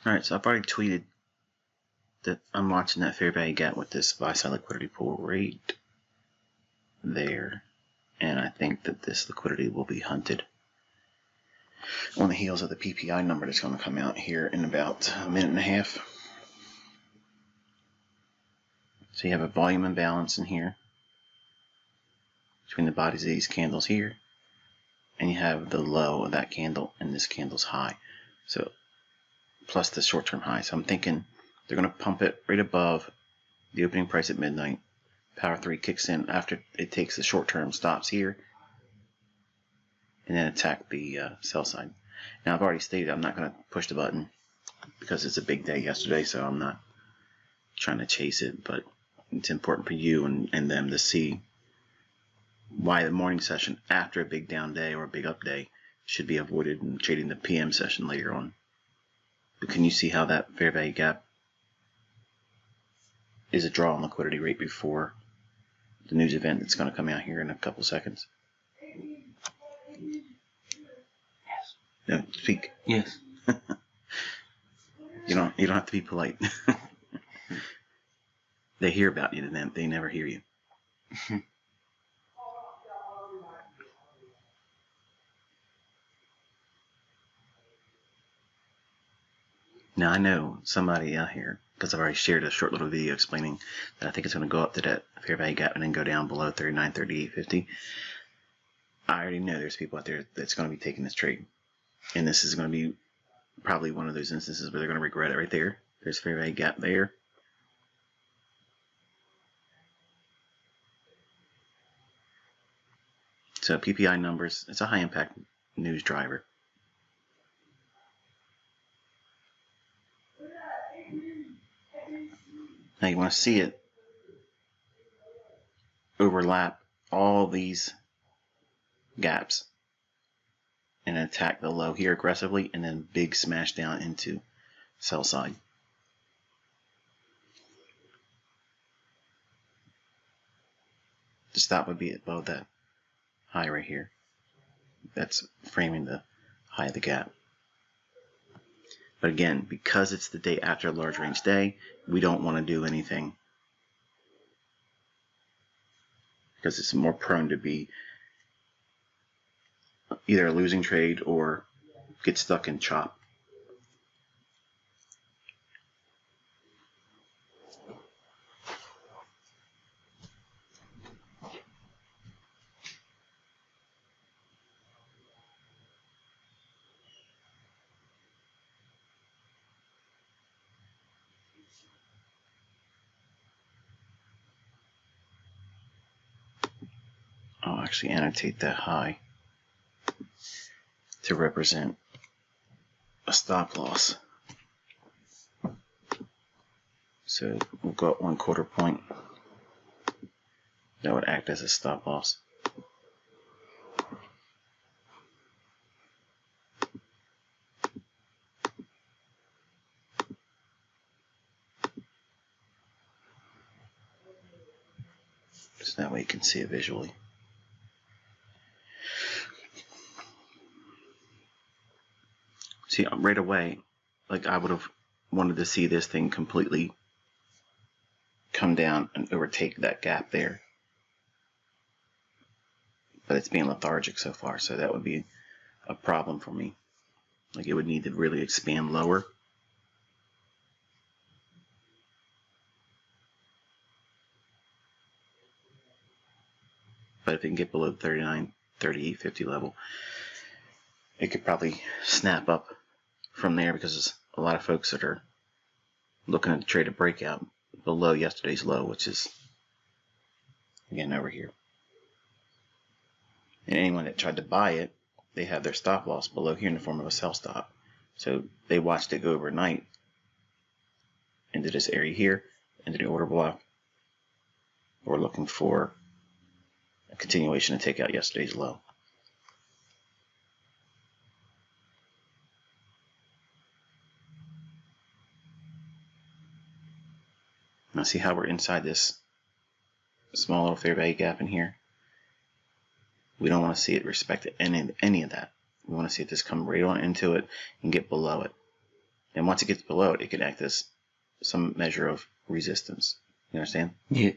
Alright, so I've already tweeted that I'm watching that fair value gap with this buy side liquidity pool right there. And I think that this liquidity will be hunted on the heels of the PPI number that's going to come out here in about a minute and a half. So you have a volume imbalance in here between the bodies of these candles here, and you have the low of that candle and this candle's high. So plus the short-term high. So I'm thinking they're going to pump it right above the opening price at midnight. Power 3 kicks in after it takes the short-term stops here, and then attack the sell side. Now I've already stated I'm not going to push the button because it's a big day yesterday, so I'm not trying to chase it, but it's important for you and them to see why the morning session after a big down day or a big up day should be avoided and trading the PM session later on. But can you see how that fair value gap is a draw on liquidity right before the news event that's going to come out here in a couple seconds? Yes. No, speak. Yes. You don't have to be polite. They hear about you, and they never hear you. Now I know somebody out here, because I've already shared a short little video explaining that I think it's going to go up to that fair value gap and then go down below 39.3850. I already know there's people out there that's going to be taking this trade, and this is going to be probably one of those instances where they're going to regret it right there. There's fair value gap there. So PPI numbers, it's a high impact news driver. Now you want to see it overlap all these gaps and attack the low here aggressively, and then big smash down into sell side. The stop would be above that high right here. That's framing the high of the gap. But again, because it's the day after a large range day, we don't want to do anything because it's more prone to be either a losing trade or get stuck in chop. I'll actually annotate that high to represent a stop loss. So we'll go up 1/4 point. That would act as a stop loss. So that way you can see it visually. See, right away, like I would have wanted to see this thing completely come down and overtake that gap there. But it's being lethargic so far, so that would be a problem for me. Like it would need to really expand lower. But if it can get below the 39.3850 level, it could probably snap up from there, because there's a lot of folks that are looking to trade a breakout below yesterday's low, which is again over here. And anyone that tried to buy it, they have their stop loss below here in the form of a sell stop. So they watched it go overnight into this area here, into the order block. We're looking for a continuation to take out yesterday's low. Now see how we're inside this small little fair value gap in here? We don't want to see it respect any of that. We want to see it just come right on into it and get below it. And once it gets below it, it can act as some measure of resistance. You understand? Yeah.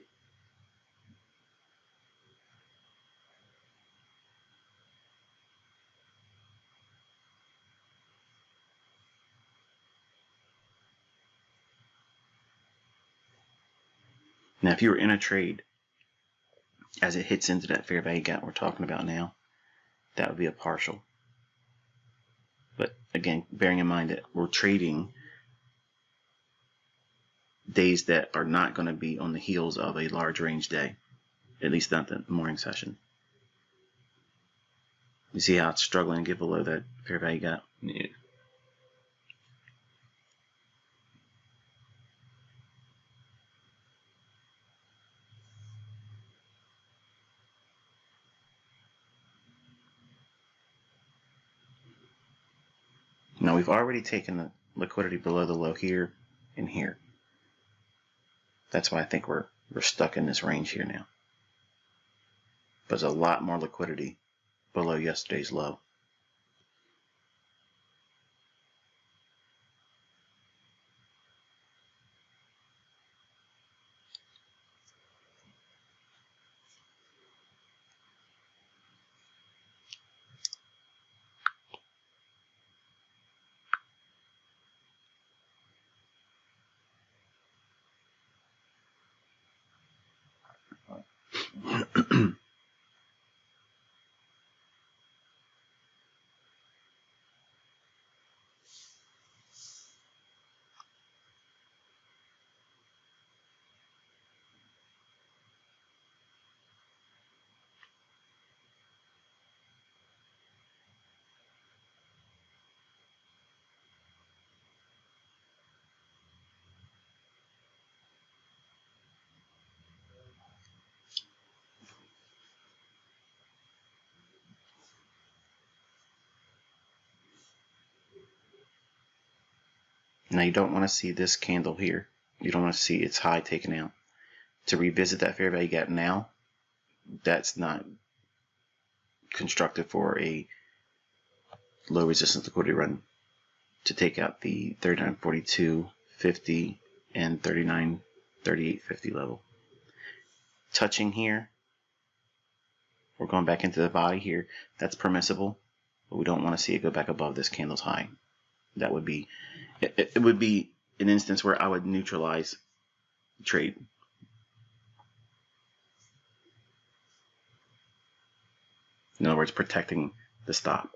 Now, if you were in a trade as it hits into that fair value gap we're talking about now, that would be a partial. But again, bearing in mind that we're trading days that are not going to be on the heels of a large range day, at least not the morning session. You see how it's struggling to get below that fair value gap? Yeah. Now we've already taken the liquidity below the low here and here. That's why I think we're stuck in this range here now. But there's a lot more liquidity below yesterday's low. Now you don't want to see this candle here. You don't want to see its high taken out. To revisit that fair value gap now, that's not constructive for a low resistance liquidity run to take out the 39.42.50 and 39.38.50 level. Touching here, we're going back into the body here. That's permissible, but we don't want to see it go back above this candle's high. That would be, it would be an instance where I would neutralize the trade. In other words, protecting the stop.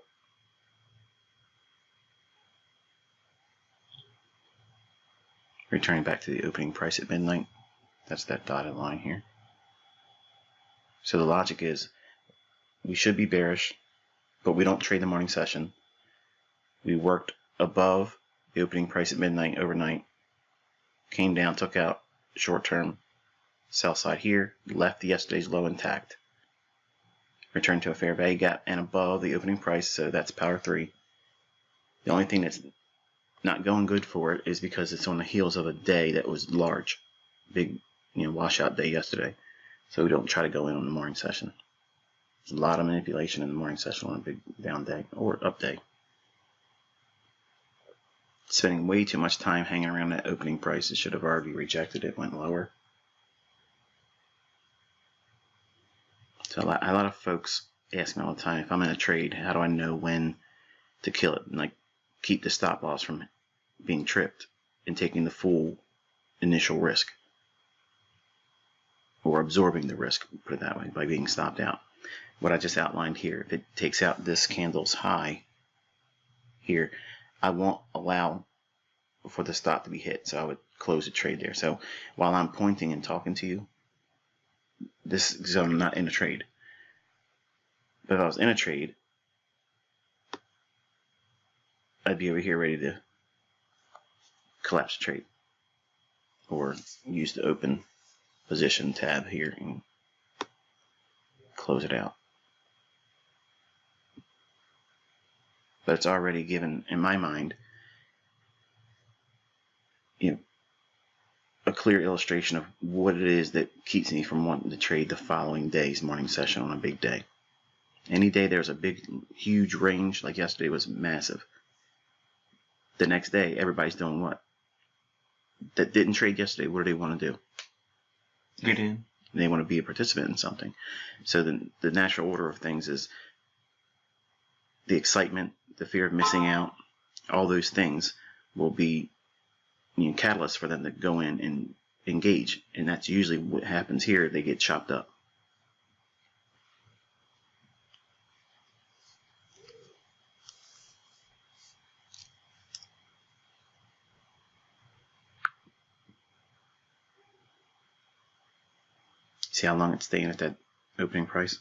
Returning back to the opening price at midnight. That's that dotted line here. So the logic is we should be bearish, but we don't trade the morning session. We worked above the opening price at midnight overnight, came down, took out short-term sell side here, left yesterday's low intact, returned to a fair value gap and above the opening price, so that's power 3. The only thing that's not going good for it is because it's on the heels of a day that was large, big, washout day yesterday. So we don't try to go in on the morning session. There's a lot of manipulation in the morning session on a big down day or up day. Spending way too much time hanging around that opening price. It should have already rejected it, went lower. So a lot of folks ask me all the time, if I'm in a trade, how do I know when to kill it and like keep the stop loss from being tripped and taking the full initial risk, or absorbing the risk, put it that way, by being stopped out. What I just outlined here, if it takes out this candle's high here, I won't allow for the stop to be hit, so I would close the trade there. So while I'm pointing and talking to you, this is I'm not in a trade. But if I was in a trade, I'd be over here ready to collapse the trade or use the open position tab here and close it out. But it's already given, in my mind, a clear illustration of what it is that keeps me from wanting to trade the following day's morning session on a big day. Any day there's a big, huge range, like yesterday was massive, the next day, everybody's doing what? That didn't trade yesterday, what do they want to do? Get in. They want to be a participant in something. So the natural order of things is the excitement, the fear of missing out, all those things will be catalysts for them to go in and engage. And that's usually what happens here. They get chopped up. See how long it's staying at that opening price?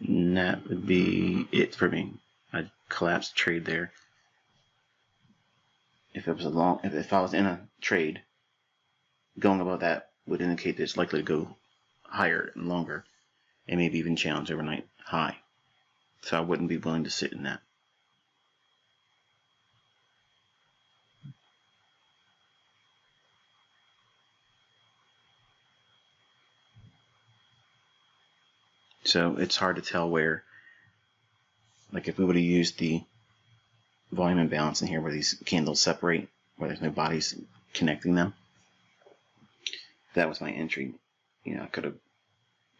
And that would be it for me. I'd collapse the trade there. If it was if I was in a trade, going above that would indicate that it's likely to go higher and longer, and maybe even challenge overnight high. So I wouldn't be willing to sit in that. So it's hard to tell where, like if we would have used the volume imbalance in here where these candles separate, where there's no bodies connecting them, if that was my entry, I could have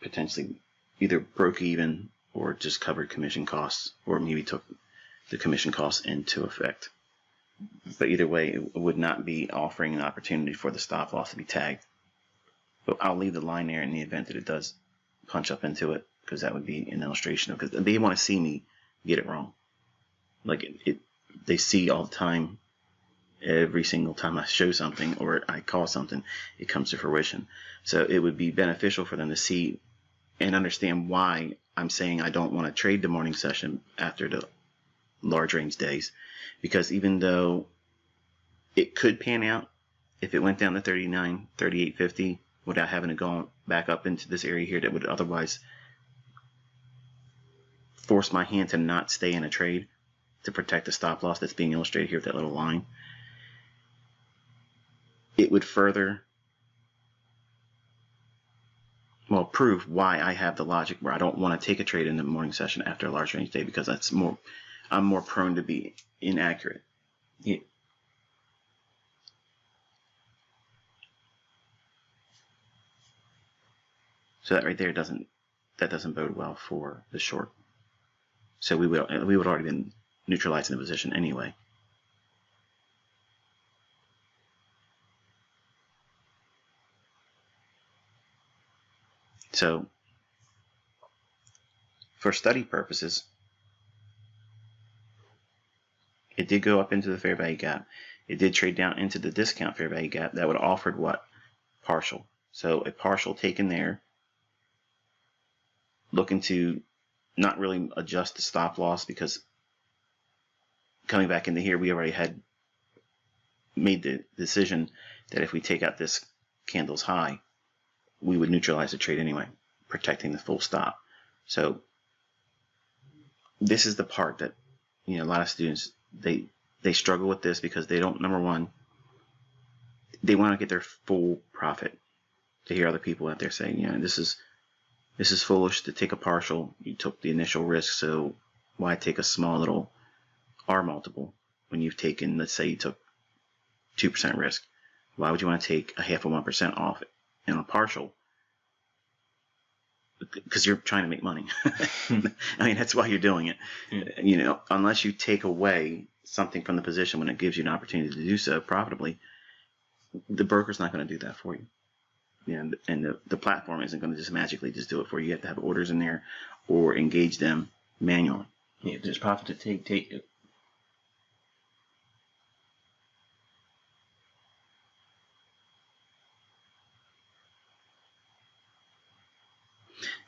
potentially either broke even or just covered commission costs, or maybe took the commission costs into effect. But either way, it would not be offering an opportunity for the stop loss to be tagged. But I'll leave the line there in the event that it does punch up into it, because that would be an illustration of, because they want to see me get it wrong. Like they see all the time, every single time I show something or I call something, it comes to fruition. So it would be beneficial for them to see and understand why I'm saying I don't want to trade the morning session after the large range days, because even though it could pan out, if it went down to 39, 38.50 without having to go back up into this area here that would otherwise force my hand to not stay in a trade to protect the stop loss that's being illustrated here with that little line, it would further, well, prove why I have the logic where I don't want to take a trade in the morning session after a large range day, because I'm more prone to be inaccurate. Yeah. So that right there doesn't bode well for the short. So we would already been neutralizing the position anyway. So for study purposes, it did go up into the fair value gap. It did trade down into the discount fair value gap. That would have offered what? Partial. So a partial taken there, looking to not really adjust the stop loss, because coming back into here, we already had made the decision that if we take out this candle's high, we would neutralize the trade anyway, protecting the full stop. So this is the part that a lot of students they struggle with this, because they don't, number one, they want to get their full profit. To hear other people out there saying, this is foolish to take a partial. You took the initial risk, so why take a small little R multiple when you've taken, let's say you took 2% risk? Why would you want to take a 0.5% off in a partial? Because you're trying to make money. I mean, that's why you're doing it. Unless you take away something from the position when it gives you an opportunity to do so profitably, the broker's not going to do that for you. And the platform isn't going to just magically just do it for you. You have to have orders in there or engage them manually. Yeah, if there's profit to take it.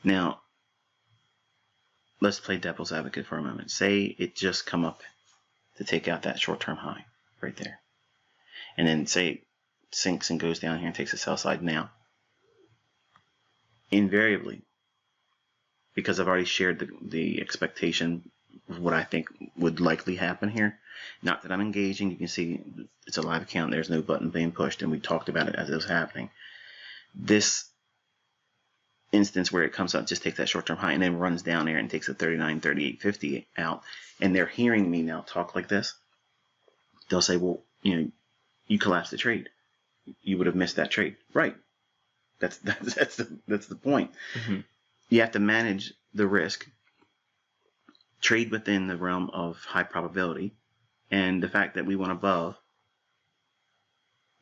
Now, let's play devil's advocate for a moment. Say it just come up to take out that short-term high right there. And then say it sinks and goes down here and takes the sell side now. Invariably, because I've already shared the expectation of what I think would likely happen here. Not that I'm engaging. You can see it's a live account. There's no button being pushed, and we talked about it as it was happening. This instance where it comes up, just takes that short-term high and then runs down there and takes a 39, 38, 50 out, and they're hearing me now talk like this. They'll say, well, you collapsed the trade. You would have missed that trade. Right. That's the point. Mm-hmm. You have to manage the risk, trade within the realm of high probability, and the fact that we went above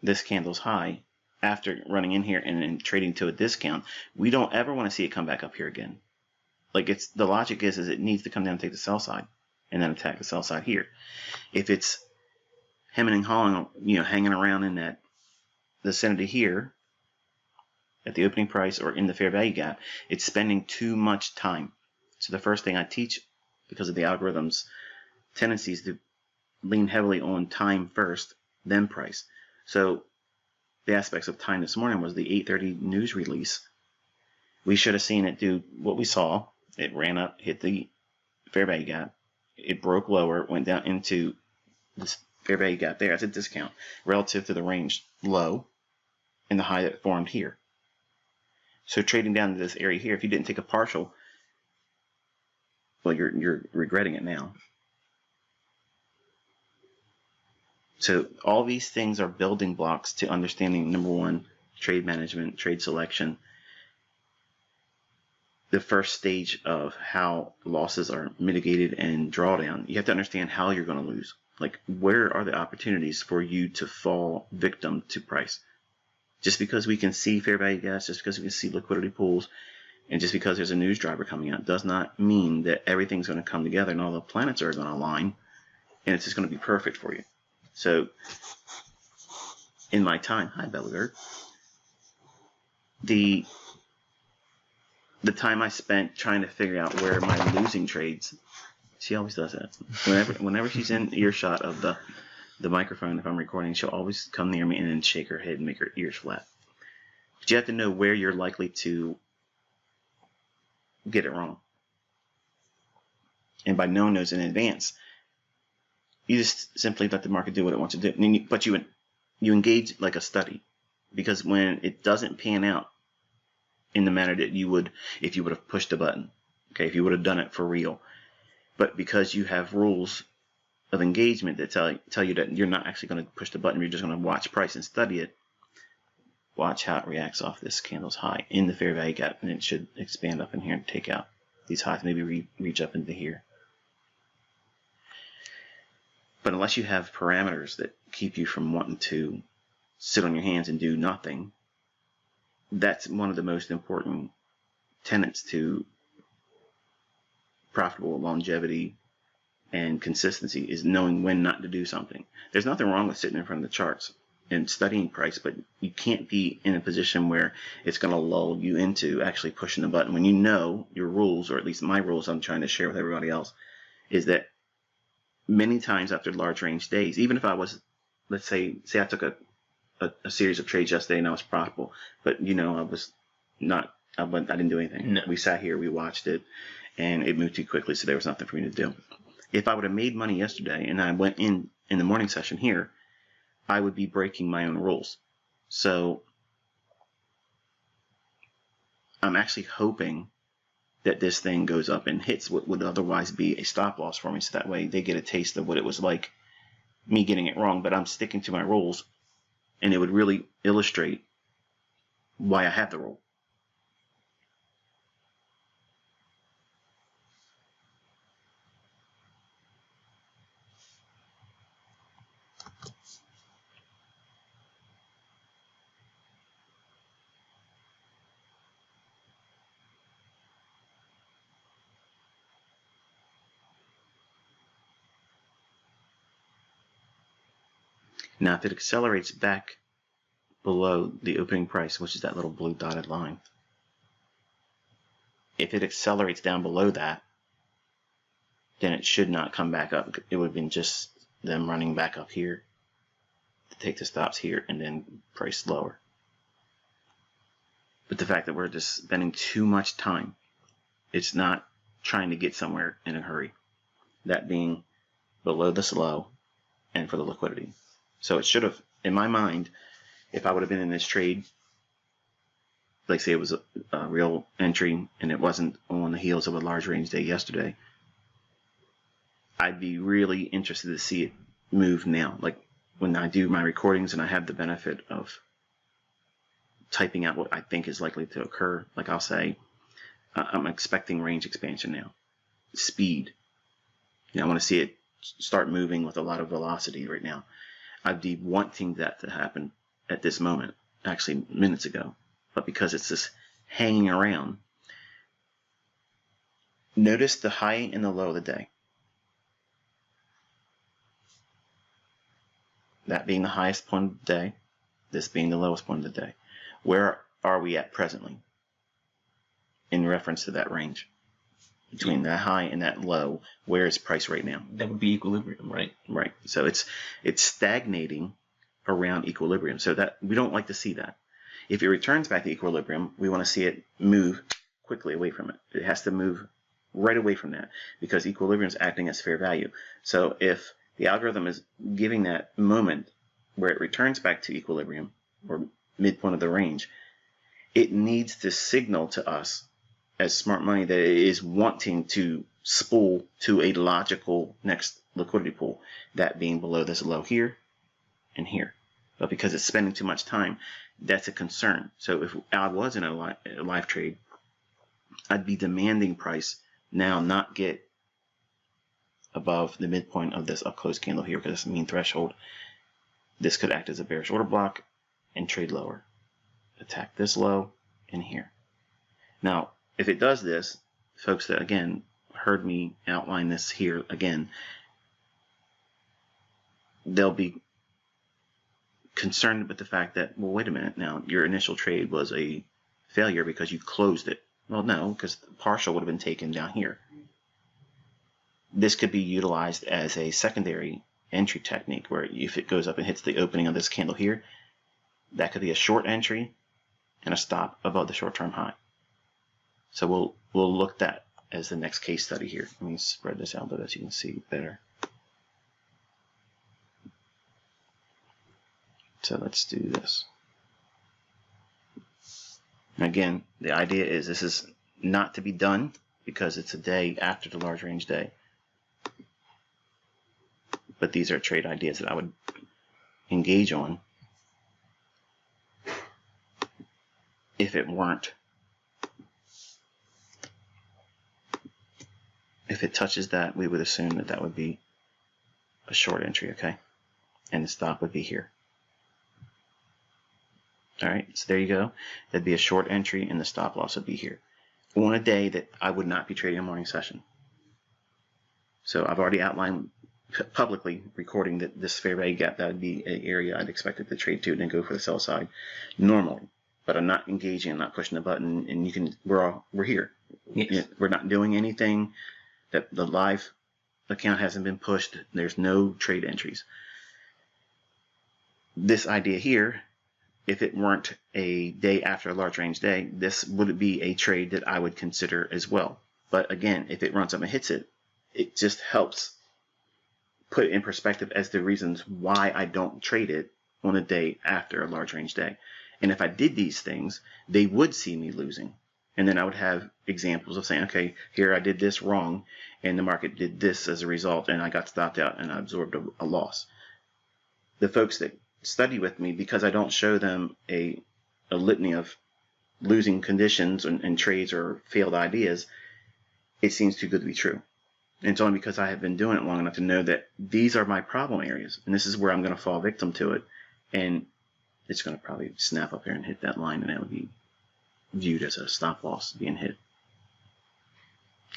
this candle's high after running in here and trading to a discount, we don't ever want to see it come back up here again. Like, the logic is it needs to come down and take the sell side and then attack the sell side here. If it's hemming and hawing, hanging around in that vicinity here at the opening price or in the fair value gap, it's spending too much time. So the first thing I teach, because of the algorithm's tendencies to lean heavily on time first, then price. So the aspects of time this morning was the 8:30 news release. We should have seen it do what we saw. It ran up, hit the fair value gap. It broke lower, went down into this fair value gap there as a discount relative to the range low and the high that formed here. So trading down to this area here, if you didn't take a partial, well, you're regretting it now. So all these things are building blocks to understanding, number one, trade management, trade selection. The first stage of how losses are mitigated and drawdown. You have to understand how you're going to lose. Like, where are the opportunities for you to fall victim to price? Just because we can see fair value gaps, just because we can see liquidity pools, and just because there's a news driver coming out, does not mean that everything's going to come together and all the planets are going to align and it's just going to be perfect for you. So, in my time, hi Bellegarde, the time I spent trying to figure out where my losing trades, she always does that. Whenever she's in earshot of the microphone, if I'm recording, she'll always come near me and then shake her head and make her ears flat. But you have to know where you're likely to get it wrong. And by knowing those in advance, you just simply let the market do what it wants to do. But you engage like a study, because when it doesn't pan out in the manner that you would if you would have pushed the button, okay, if you would have done it for real, but because you have rules of engagement that tell you that you're not actually going to push the button, you're just going to watch price and study it. Watch how it reacts off this candle's high in the fair value gap, and it should expand up in here and take out these highs, maybe reach up into here. But unless you have parameters that keep you from wanting to sit on your hands and do nothing, that's one of the most important tenets to profitable longevity and consistency, is knowing when not to do something. There's nothing wrong with sitting in front of the charts and studying price, but you can't be in a position where it's going to lull you into actually pushing the button when you know your rules, or at least my rules I'm trying to share with everybody else, is that many times after large range days, even if I was, let's say I took a series of trades yesterday and I was profitable, but I was not, I didn't do anything. No. We sat here, we watched it, and it moved too quickly, so there was nothing for me to do. If I would have made money yesterday and I went in the morning session here, I would be breaking my own rules. So I'm actually hoping that this thing goes up and hits what would otherwise be a stop loss for me, so that way they get a taste of what it was like me getting it wrong, but I'm sticking to my rules, and it would really illustrate why I have the rule. Now, if it accelerates back below the opening price, which is that little blue dotted line, if it accelerates down below that, then it should not come back up. It would have been just them running back up here to take the stops here and then price lower. But the fact that we're just spending too much time It's not trying to get somewhere in a hurry. That being below this low and for the liquidity. So it should have, in my mind, if I would have been in this trade, like say it was a real entry and it wasn't on the heels of a large range day yesterday, I'd be really interested to see it move now. Like when I do my recordings and I have the benefit of typing out what I think is likely to occur, like I'll say, I'm expecting range expansion now. Speed. I want to see it start moving with a lot of velocity right now. I'd be wanting that to happen at this moment, actually minutes ago. But because it's just hanging around, notice the high and the low of the day. That being the highest point of the day, this being the lowest point of the day. Where are we at presently in reference to that range? Between that high and that low, where is price right now? That would be equilibrium, right? Right. So it's stagnating around equilibrium. So that we don't like to see that. If it returns back to equilibrium, we want to see it move quickly away from it. It has to move right away from that because equilibrium is acting as fair value. So if the algorithm is giving that moment where it returns back to equilibrium or midpoint of the range, it needs to signal to us as smart money that it is wanting to spool to a logical next liquidity pool, that being below this low here and here. But because it's spending too much time, that's a concern. So if I was in a live trade, I'd be demanding price now not get above the midpoint of this up close candle here because it's a mean threshold. This could act as a bearish order block and trade lower. Attack this low and here. Now, if it does this, folks that again heard me outline this here again, they'll be concerned with the fact that, well, wait a minute now, your initial trade was a failure because you closed it. Well, no, because the partial would have been taken down here. This could be utilized as a secondary entry technique where if it goes up and hits the opening of this candle here, that could be a short entry and a stop above the short-term high. So we'll look at that as the next case study here. Let me spread this out so that you can see better. So let's do this. And again, the idea is this is not to be done because it's a day after the large range day. But these are trade ideas that I would engage on if it weren't. If it touches that, we would assume that that would be a short entry, okay? And the stop would be here. All right, so there you go. That'd be a short entry and the stop loss would be here. On a day that I would not be trading a morning session. So I've already outlined publicly recording that this fair value gap, that would be an area I'd expect it to trade to and then go for the sell side normally. But I'm not engaging, I'm not pushing the button, and you can, we're here. Yes. We're not doing anything. That the live account hasn't been pushed. There's no trade entries. This idea here, if it weren't a day after a large range day, this would be a trade that I would consider as well. But again, if it runs up and hits it, it just helps put it in perspective as the reasons why I don't trade it on a day after a large range day. And if I did these things, they would see me losing. And then I would have examples of saying, okay, here I did this wrong, and the market did this as a result, and I got stopped out and I absorbed a loss. The folks that study with me, because I don't show them a litany of losing conditions and trades or failed ideas, it seems too good to be true. And it's only because I have been doing it long enough to know that these are my problem areas, and this is where I'm going to fall victim to it, and it's going to probably snap up here and hit that line, and that would be viewed as a stop loss being hit.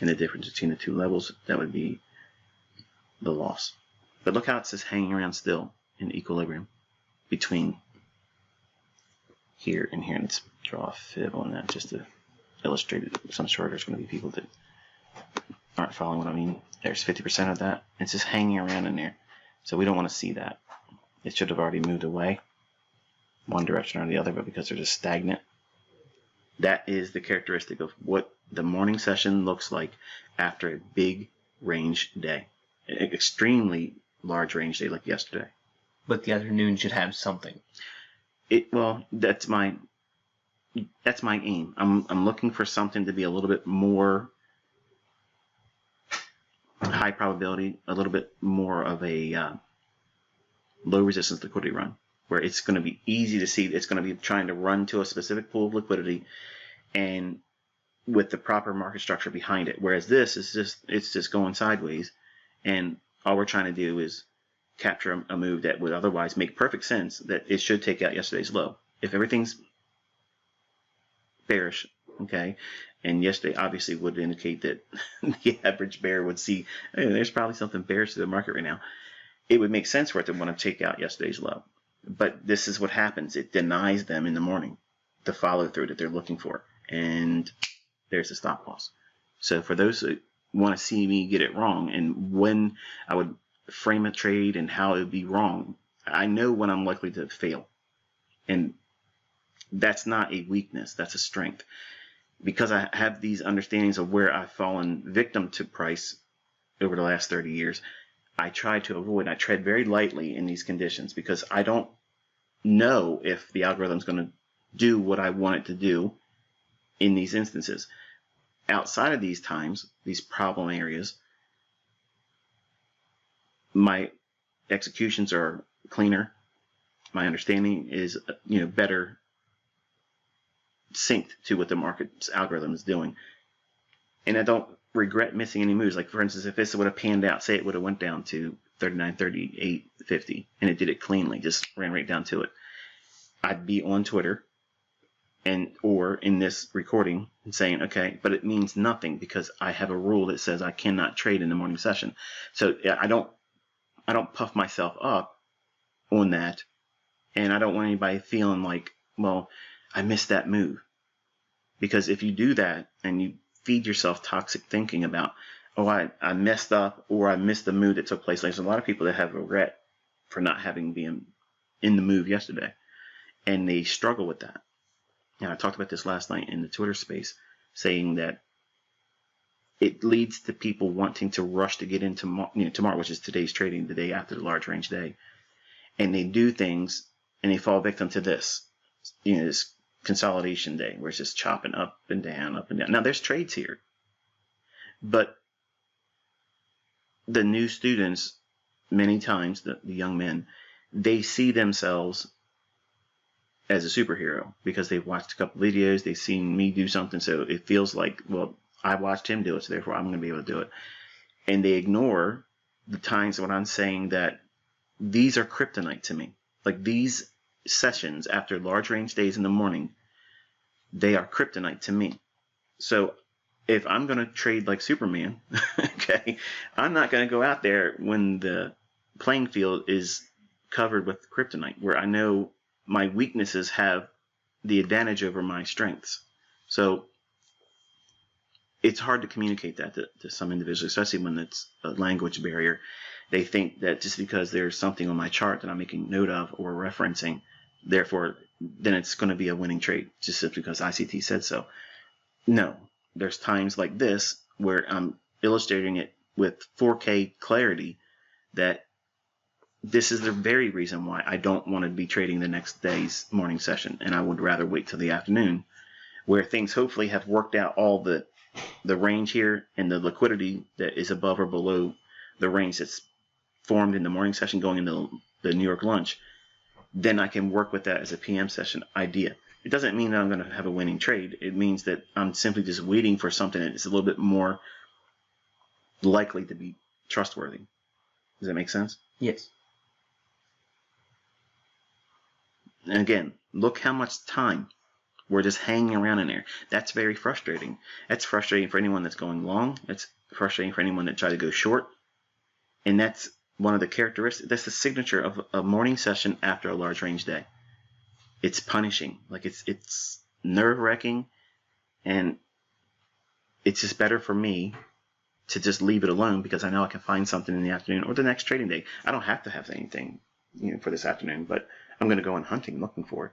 And the difference between the two levels, that would be the loss. But look how it's just hanging around still in equilibrium between here and here. Let's draw a fib on that just to illustrate it. Some sure there's going to be people that aren't following what I mean. There's 50% of that. It's just hanging around in there. So we don't want to see that. It should have already moved away one direction or the other, but because they're just stagnant, That is the characteristic of what the morning session looks like after a big range day, an extremely large range day like yesterday. But the afternoon should have something. Well, that's my aim. I'm looking for something to be a little bit more high probability, a little bit more of a low resistance liquidity run, where it's going to be easy to see. It's going to be trying to run to a specific pool of liquidity, and with the proper market structure behind it. Whereas this is just going sideways, and all we're trying to do is capture a move that would otherwise make perfect sense, that it should take out yesterday's low. If everything's bearish, okay, and yesterday obviously would indicate that the average bear would see, hey, there's probably something bearish to the market right now, it would make sense for it to want to take out yesterday's low. But this is what happens. It denies them in the morning the follow through that they're looking for, and there's the stop loss. So for those that want to see me get it wrong and when I would frame a trade and how it would be wrong, I know when I'm likely to fail. And that's not a weakness, that's a strength. Because I have these understandings of where I've fallen victim to price over the last 30 years, I try to avoid, I tread very lightly in these conditions because I don't know if the algorithm is going to do what I want it to do in these instances. Outside of these times, these problem areas, my executions are cleaner. My understanding is, better synced to what the market's algorithm is doing. And I don't regret missing any moves. Like, for instance, if this would have panned out, say it would have went down to 39, 38, 50, and it did it cleanly, just ran right down to it, I'd be on Twitter or in this recording and saying, okay, but it means nothing because I have a rule that says I cannot trade in the morning session. So I don't puff myself up on that, and I don't want anybody feeling like, well, I missed that move. Because if you do that and you feed yourself toxic thinking about, oh, I messed up or I missed the move that took place. There's a lot of people that have regret for not having been in the move yesterday, and they struggle with that. And I talked about this last night in the Twitter space, saying that it leads to people wanting to rush to get into tomorrow, which is today's trading, the day after the large range day, and they do things and they fall victim to this, this consolidation day where it's just chopping up and down, up and down. Now there's trades here, but the new students, many times the young men, they see themselves as a superhero because they've watched a couple videos, they've seen me do something, so it feels like, well, I watched him do it, so therefore I'm going to be able to do it. And they ignore the times when I'm saying that these are kryptonite to me. Like these sessions after large range days in the morning, they are kryptonite to me. So if I'm going to trade like Superman, okay, I'm not going to go out there when the playing field is covered with kryptonite, where I know my weaknesses have the advantage over my strengths. So it's hard to communicate that to some individuals, especially when it's a language barrier. They think that just because there's something on my chart that I'm making note of or referencing, therefore, then it's going to be a winning trade just simply because ICT said so. No, there's times like this where I'm illustrating it with 4K clarity that this is the very reason why I don't want to be trading the next day's morning session, and I would rather wait till the afternoon, where things hopefully have worked out all the range here and the liquidity that is above or below the range that's formed in the morning session going into the New York lunch. Then I can work with that as a PM session idea. It doesn't mean that I'm going to have a winning trade. It means that I'm simply just waiting for something that's a little bit more likely to be trustworthy. Does that make sense? Yes. And again, look how much time we're just hanging around in there. That's very frustrating. That's frustrating for anyone that's going long. It's frustrating for anyone that tries to go short. And that's one of the characteristics. That's the signature of a morning session after a large range day. It's punishing. Like it's nerve-wracking, and it's just better for me to just leave it alone because I know I can find something in the afternoon or the next trading day. I don't have to have anything, for this afternoon, but I'm going to go on hunting looking for it.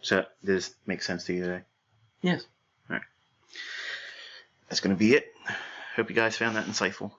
So does this make sense to you today? Yes. All right. That's going to be it. Hope you guys found that insightful.